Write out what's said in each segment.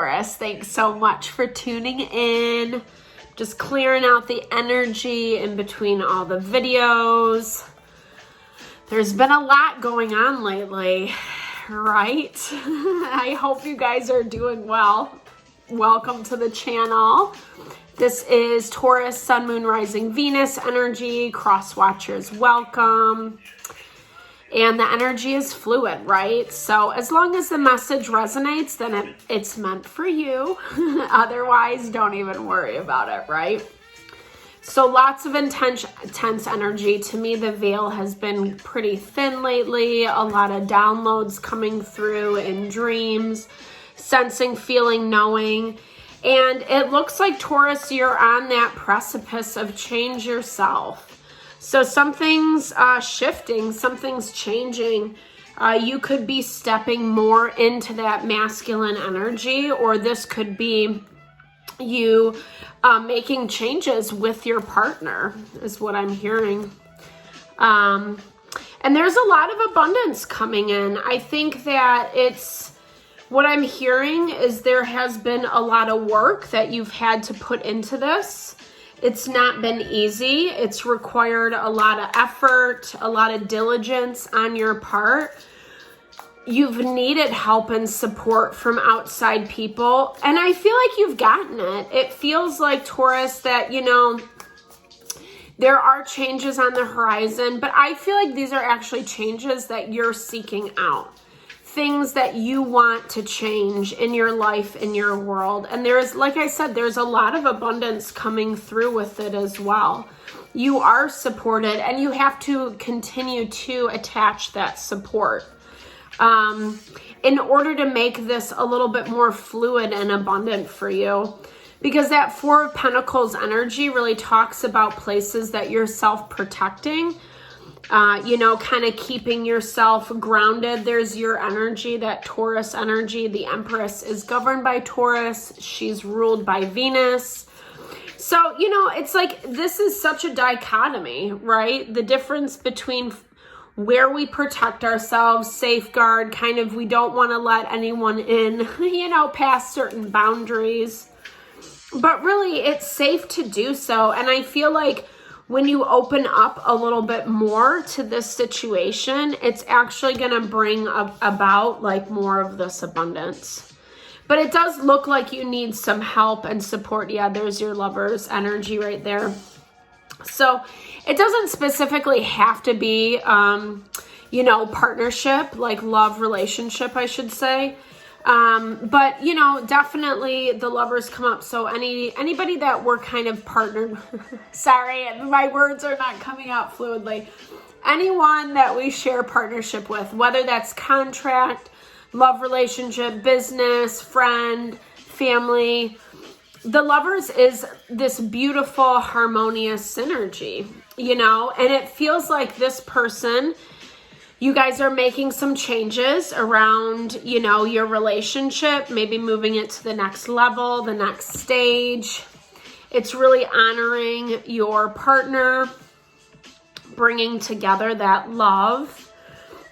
Taurus. Thanks so much for tuning in. Just clearing out the energy in between all the videos. There's been a lot going on lately, right? I hope you guys are doing well. Welcome to the channel. This is Taurus, Sun, Moon, Rising, Venus energy. Cross watchers, welcome. And the energy is fluid, right? So as long as the message resonates, then it's meant for you. Otherwise, don't even worry about it, right? So lots of intense energy. To me, the veil has been pretty thin lately. A lot of downloads coming through in dreams, sensing, feeling, knowing. And it looks like, Taurus, you're on that precipice of change yourself. So something's shifting, something's changing. You could be stepping more into that masculine energy, or this could be you making changes with your partner, is what I'm hearing. And there's a lot of abundance coming in. I think that what I'm hearing is there has been a lot of work that you've had to put into this. It's not been easy. It's required a lot of effort, a lot of diligence on your part. You've needed help and support from outside people, and I feel like you've gotten it. It feels like, Taurus, that, there are changes on the horizon, but I feel like these are actually changes that you're seeking out. Things that you want to change in your life, in your world. And there's, like I said, there's a lot of abundance coming through with it as well. You are supported, and you have to continue to attach that support in order to make this a little bit more fluid and abundant for you. Because that Four of Pentacles energy really talks about places that you're self-protecting, kind of keeping yourself grounded. There's your energy, that Taurus energy. The Empress is governed by Taurus. She's ruled by Venus. So, it's like this is such a dichotomy, right? The difference between where we protect ourselves, safeguard, kind of we don't want to let anyone in, past certain boundaries. But really, it's safe to do so. And I feel like when you open up a little bit more to this situation, it's actually going to bring about like more of this abundance. But it does look like you need some help and support. Yeah, there's your Lover's energy right there. So it doesn't specifically have to be, partnership, like love relationship, I should say. But definitely the Lovers come up. So anybody that we're kind of partnered, sorry, my words are not coming out fluidly. Anyone that we share partnership with, whether that's contract, love relationship, business, friend, family, the Lovers is this beautiful, harmonious synergy, and it feels like this person, you guys are making some changes around, your relationship, maybe moving it to the next level, the next stage. It's really honoring your partner, bringing together that love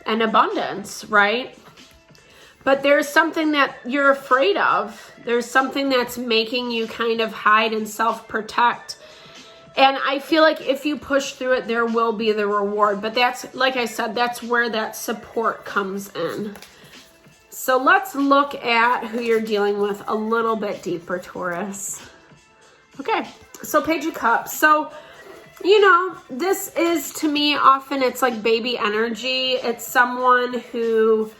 and abundance, right? But there's something that you're afraid of. There's something that's making you kind of hide and self-protect. And I feel like if you push through it, there will be the reward. But that's, like I said, that's where that support comes in. So let's look at who you're dealing with a little bit deeper, Taurus. Okay, so Page of Cups. So, this is, to me, often it's like baby energy. It's someone who,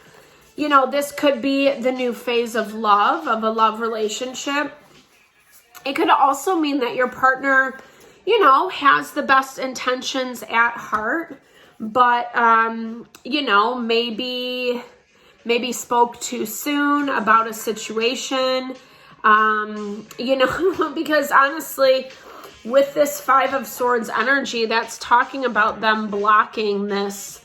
this could be the new phase of love, of a love relationship. It could also mean that your partner, has the best intentions at heart, but, maybe spoke too soon about a situation, because honestly, with this Five of Swords energy, that's talking about them blocking this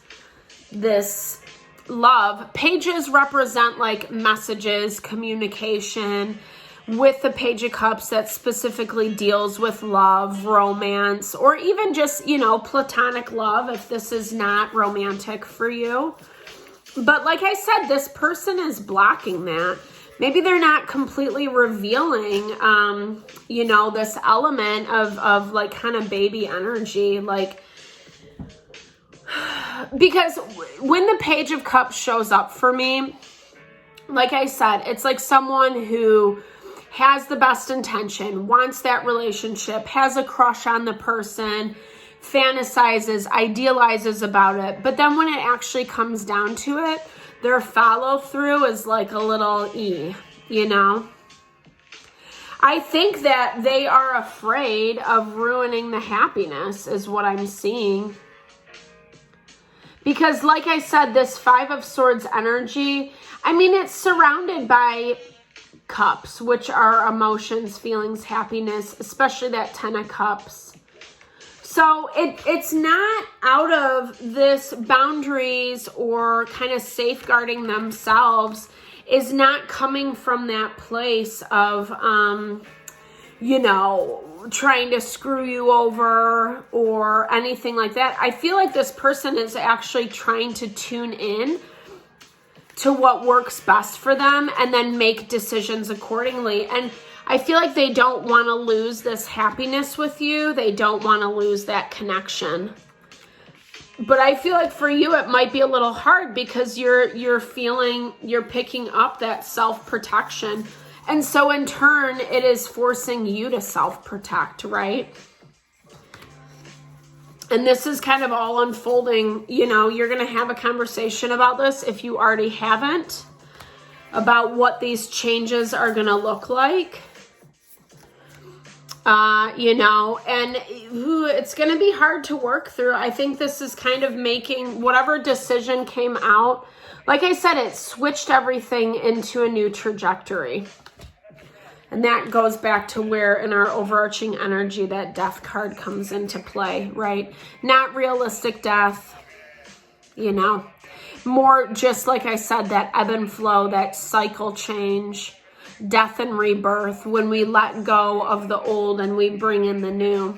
love. Pages represent like messages, communication. With the Page of Cups, that specifically deals with love, romance, or even just, platonic love if this is not romantic for you. But like I said, this person is blocking that. maybe they're not completely revealing, you know, this element of like kind of baby energy, like, because when the Page of Cups shows up for me, like I said, it's like someone who has the best intention, wants that relationship, has a crush on the person, fantasizes, idealizes about it. But then when it actually comes down to it, their follow through is like a little you know? I think that they are afraid of ruining the happiness is what I'm seeing. Because like I said, this Five of Swords energy, I mean, it's surrounded by cups, which are emotions, feelings, happiness, especially that Ten of Cups. So it's not out of this boundaries or kind of safeguarding themselves, is not coming from that place of, you know, trying to screw you over or anything like that. I feel like this person is actually trying to tune in to what works best for them and then make decisions accordingly. And I feel like they don't want to lose this happiness with you. They don't want to lose that connection. But I feel like for you, it might be a little hard because you're picking up that self-protection. And so in turn, it is forcing you to self-protect, right? And this is kind of all unfolding. You know, you're going to have a conversation about this if you already haven't, about what these changes are going to look like. You know, and it's going to be hard to work through. I think this is kind of making whatever decision came out. Like I said, it switched everything into a new trajectory. And that goes back to where in our overarching energy that death card comes into play, right? Not realistic death, you know, more just like I said, that ebb and flow, that cycle change, death and rebirth, when we let go of the old and we bring in the new.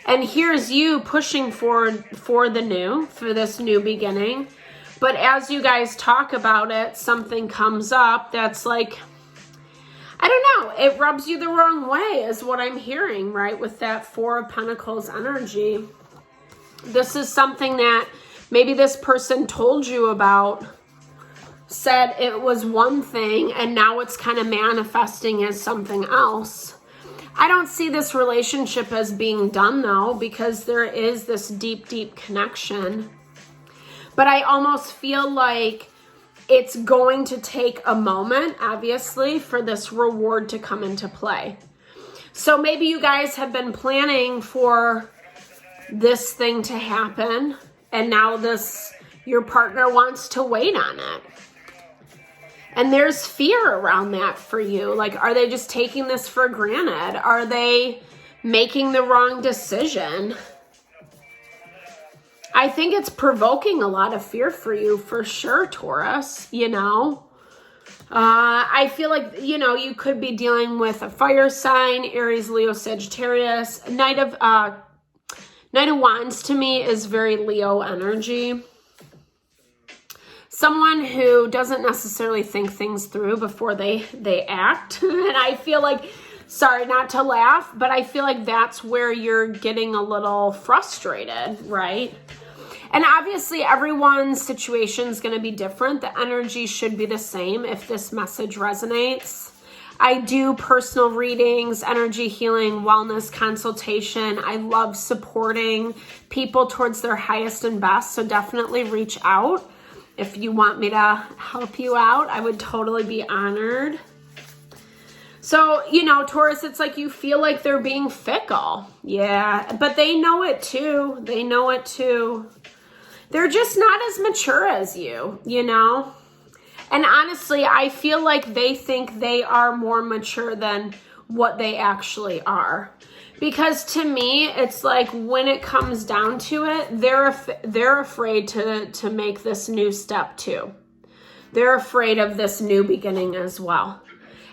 And here's you pushing forward for the new, for this new beginning. But as you guys talk about it, something comes up that's like, I don't know, it rubs you the wrong way is what I'm hearing, right? With that Four of Pentacles energy. This is something that maybe this person told you about, said it was one thing, and now it's kind of manifesting as something else. I don't see this relationship as being done though, because there is this deep, deep connection. But I almost feel like it's going to take a moment, obviously, for this reward to come into play. So maybe you guys have been planning for this thing to happen, and now your partner wants to wait on it. And there's fear around that for you. Like, are they just taking this for granted? Are they making the wrong decision? I think it's provoking a lot of fear for you, for sure, Taurus, you know. I feel like, you know, you could be dealing with a fire sign, Aries, Leo, Sagittarius. Knight of Wands to me is very Leo energy. Someone who doesn't necessarily think things through before they act. And I feel like, sorry, not to laugh, but I feel like that's where you're getting a little frustrated, right? And obviously everyone's situation is going to be different. The energy should be the same if this message resonates. I do personal readings, energy healing, wellness consultation. I love supporting people towards their highest and best. So definitely reach out. If you want me to help you out, I would totally be honored. So, you know, Taurus, it's like you feel like they're being fickle. Yeah, but they know it too. They know it too. They're just not as mature as you, you know? And honestly, I feel like they think they are more mature than what they actually are. Because to me, it's like when it comes down to it, they're afraid to make this new step too. They're afraid of this new beginning as well.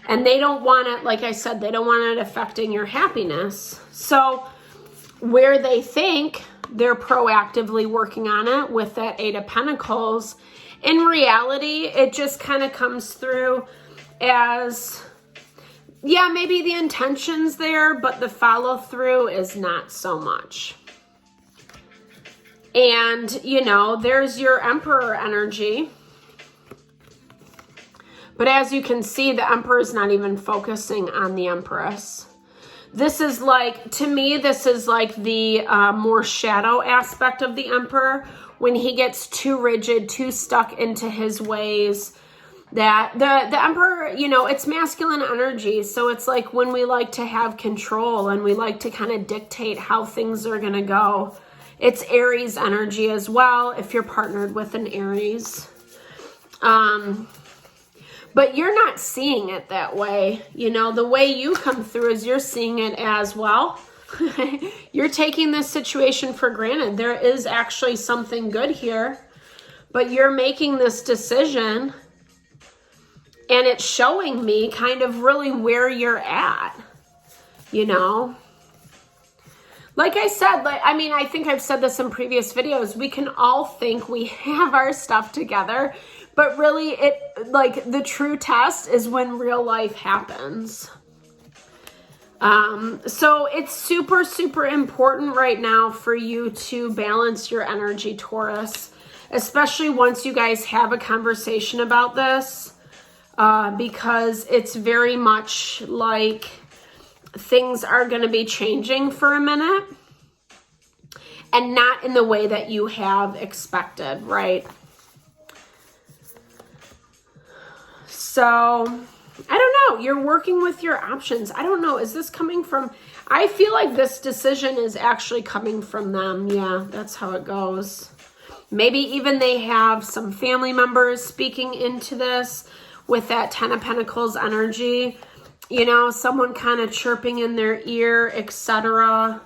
And they don't want it, like I said, they don't want it affecting your happiness. So where they think they're proactively working on it with that Eight of Pentacles, in reality, it just kind of comes through as, yeah, maybe the intention's there, but the follow through is not so much. And, you know, there's your Emperor energy. But as you can see, the Emperor is not even focusing on the Empress. This is like, to me, this is like the more shadow aspect of the Emperor, when he gets too rigid, too stuck into his ways. That the Emperor, you know, it's masculine energy. So it's like when we like to have control and we like to kind of dictate how things are going to go. It's Aries energy as well, if you're partnered with an Aries. But you're not seeing it that way. You know, the way you come through is you're seeing it as, well, you're taking this situation for granted. There is actually something good here, but you're making this decision, and it's showing me kind of really where you're at, you know? Like I said, I think I've said this in previous videos, we can all think we have our stuff together, but really the true test is when real life happens. So it's super, super important right now for you to balance your energy, Taurus, especially once you guys have a conversation about this, because it's very much like things are going to be changing for a minute, and not in the way that you have expected, right? So, I don't know. You're working with your options. I don't know. Is this coming from... I feel like this decision is actually coming from them. Yeah, that's how it goes. Maybe even they have some family members speaking into this with that Ten of Pentacles energy. You know, someone kind of chirping in their ear, etc.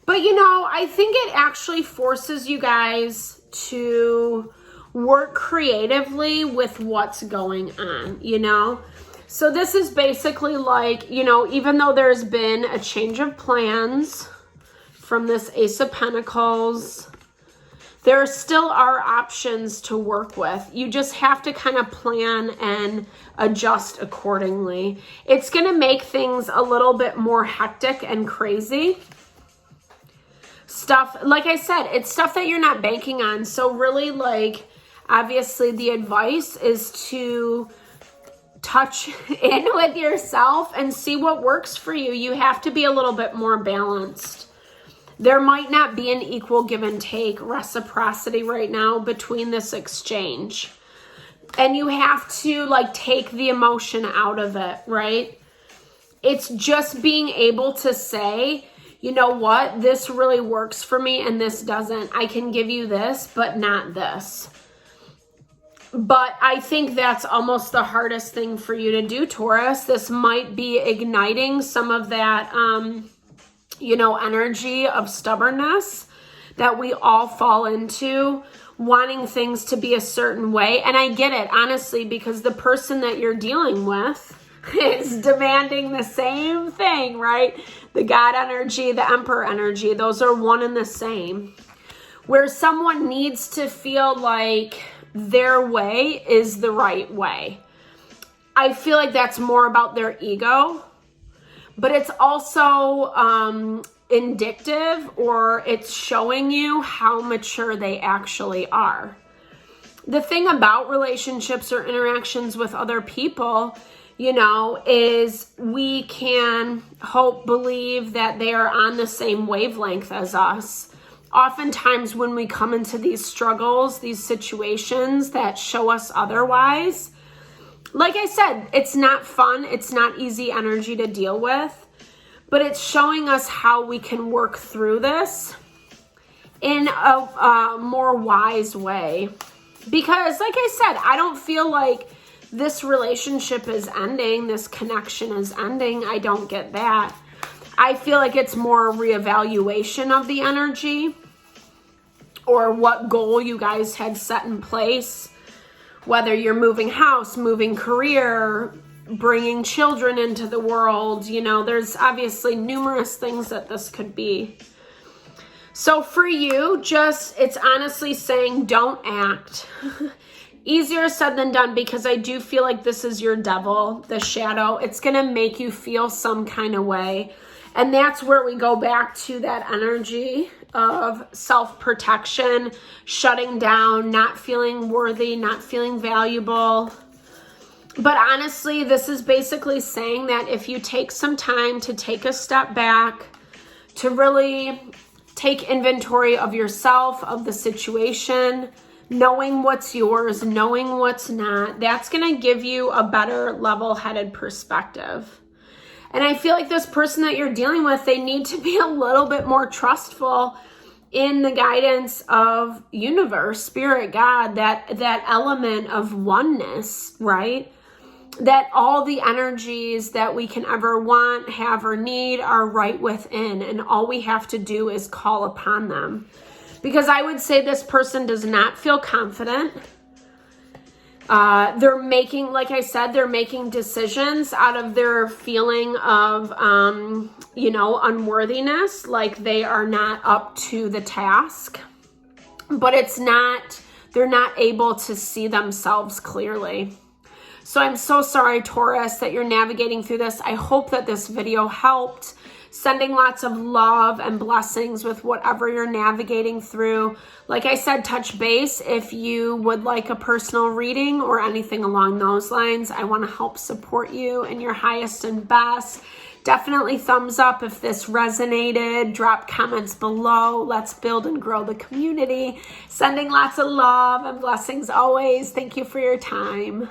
But, you know, I think it actually forces you guys to work creatively with what's going on, you know? So this is basically like, you know, even though there's been a change of plans from this Ace of Pentacles, there still are options to work with. You just have to kind of plan and adjust accordingly. It's going to make things a little bit more hectic and crazy. Stuff, like I said, it's stuff that you're not banking on. So really, like, obviously the advice is to touch in with yourself and see what works for you. You have to be a little bit more balanced. There might not be an equal give and take, reciprocity right now between this exchange. And you have to like take the emotion out of it, right? It's just being able to say, you know what, this really works for me and this doesn't. I can give you this, but not this. But I think that's almost the hardest thing for you to do, Taurus. This might be igniting some of that, you know, energy of stubbornness that we all fall into, wanting things to be a certain way. And I get it, honestly, because the person that you're dealing with is demanding the same thing, right? The God energy, the Emperor energy, those are one and the same. Where someone needs to feel like their way is the right way. I feel like that's more about their ego, but it's also indicative, or it's showing you how mature they actually are. The thing about relationships or interactions with other people, you know, is we can hope, believe that they are on the same wavelength as us. Oftentimes when we come into these struggles, these situations that show us otherwise, like I said, it's not fun. It's not easy energy to deal with, but it's showing us how we can work through this in a more wise way. Because like I said, I don't feel like this relationship is ending. This connection is ending. I don't get that. I feel like it's more a reevaluation of the energy, or what goal you guys had set in place, whether you're moving house, moving career, bringing children into the world. You know, there's obviously numerous things that this could be. So for you, just, it's honestly saying don't act. Easier said than done, because I do feel like this is your devil, the shadow. It's going to make you feel some kind of way. And that's where we go back to that energy of self-protection, shutting down, not feeling worthy, not feeling valuable. But honestly, this is basically saying that if you take some time to take a step back, to really take inventory of yourself, of the situation, knowing what's yours, knowing what's not, that's going to give you a better level-headed perspective. And I feel like this person that you're dealing with, they need to be a little bit more trustful in the guidance of universe, spirit, God, that element of oneness, right? That all the energies that we can ever want, have, or need are right within, and all we have to do is call upon them. Because I would say this person does not feel confident. They're making, like I said, they're making decisions out of their feeling of, unworthiness, like they are not up to the task. But they're not able to see themselves clearly. So I'm so sorry, Taurus, that you're navigating through this. I hope that this video helped. Sending lots of love and blessings with whatever you're navigating through. Like I said, touch base if you would like a personal reading or anything along those lines. I want to help support you in your highest and best. Definitely thumbs up if this resonated. Drop comments below. Let's build and grow the community. Sending lots of love and blessings always. Thank you for your time.